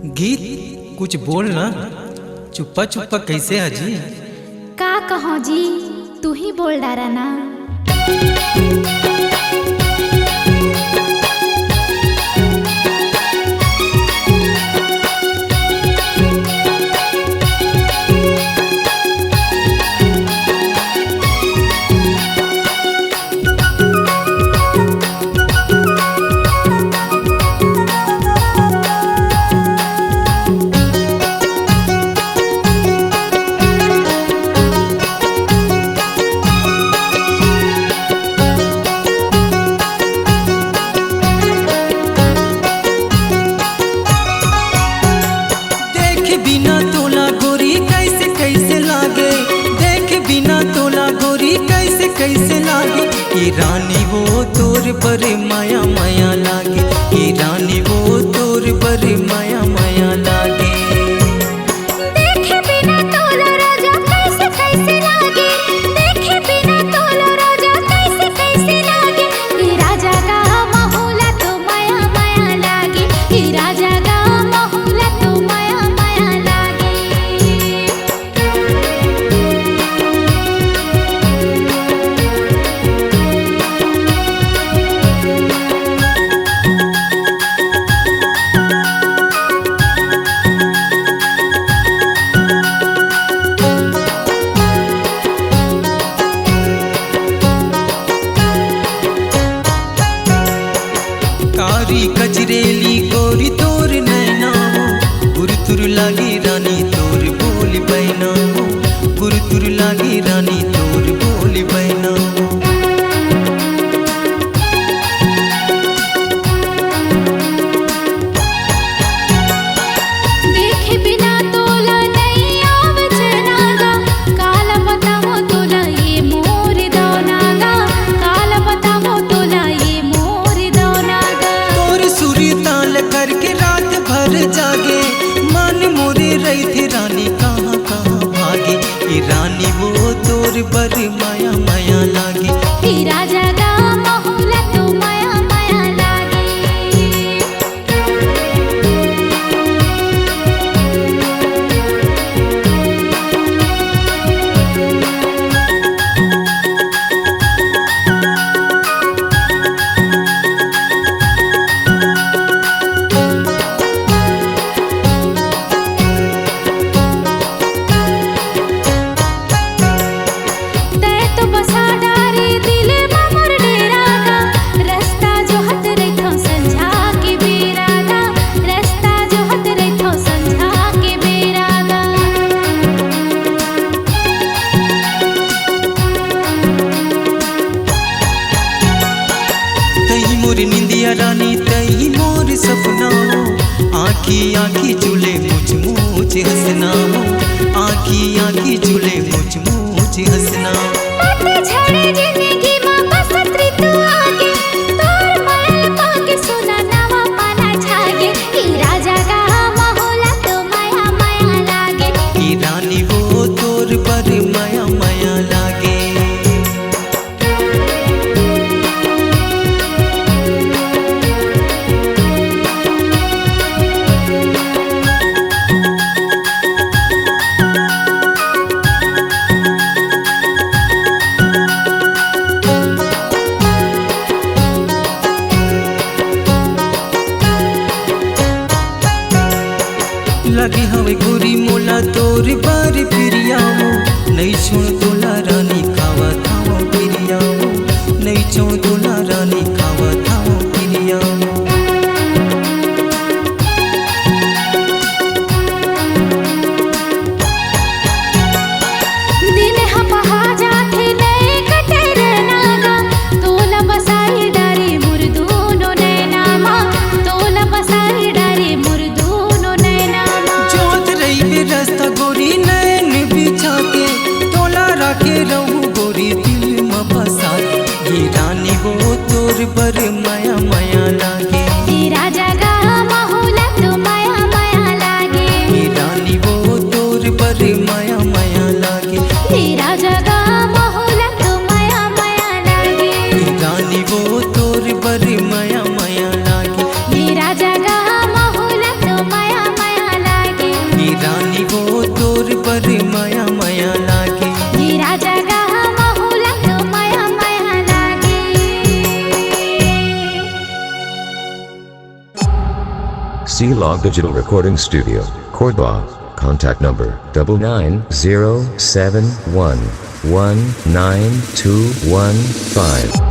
गीत कुछ बोल ना, चुप्पा चुप्पा कैसे हाजी? का कहो जी, तू ही बोल डारा ना। बिना तोला गोरी कैसे कैसे लागे, देख बिना तोला गोरी कैसे कैसे लागे। ये रानी वो तोर पर माया माया लागे, ये रानी वो तोर पर माया माया लागे। देखे बिना तोला राजा कैसे कैसे लागे, देखे बिना तोला राजा कैसे कैसे लागे। ये राजा का माहौला तो माया माया लागे, ये राजा का माहौला तो माया माया लागे। कारी कजरेली गोरी तोर नैना हो, गुरुतुर लागी रानी तोर बोल बैना हो, गुरुतुर लागी रानी तोर बोल बैना हो। देखे बिना तोला नहीं आवे चनागा, काला बताओ तोला ये मोर दौनागा, काला बताओ तोला ये मोर दौनागा। तोर सूरी ताल करके रात भर जागे, मन मोरे रही थी रानी कहाँ कहाँ भागे। ये रानी वो तोर पर माया माया लागे, ये राजा का माहौला तो माया माया लागे। तै तो बसा डारे दिले मामर डेरागा, रास्ता जो हत रहिथो संझा के बेरागा, रास्ता जो हत रहिथो संझा के बेरागा। तही मोर निंदिया रानी तही मोर सपना हो, आँखी आँखी झूले मुझ मुझ हंसना हो, आँखी आँखी झूले मुझ मुझ हंसना। बातें झड़े जिंदगी मां बसत ऋतु आगे, तोर महल पाके सोना नवा पाना छागे। ई राजा का माहौला तो माया माया लागे, ये रानी वो तोर पर माया माया लागे। लगी हवे गोरी मोला तोर बार प्रिया हो, नहीं छोड़ तोला रानी खावा थाओ प्रिया हो, नहीं छोड़ तोला रानी खावा थाओ प्रिया हो। दिन हपहा जाथे नए कटर नागा, तोला बसाई डारे मुर्दूनो नैनामा, तोला बसाई डारे मुर्दूनो नैनामा। जोत रही बे रास्ता गोरी नैन बिछा के, तोला राखे रहूं गोरी दिल में बसा के। ये रानी वो तोर पर माया माया लागे, ये राजा का माहौला तो माया माया लागे, ये रानी वो तोर पर माया माया लागे, ये राजा का माहौला तो माया माया लागे, ये रानी वो तोर पर माया माया लागे। ये राजा का माहौला तो माया माया C-Log Digital Recording Studio, Cordoba. Contact number 99071192215.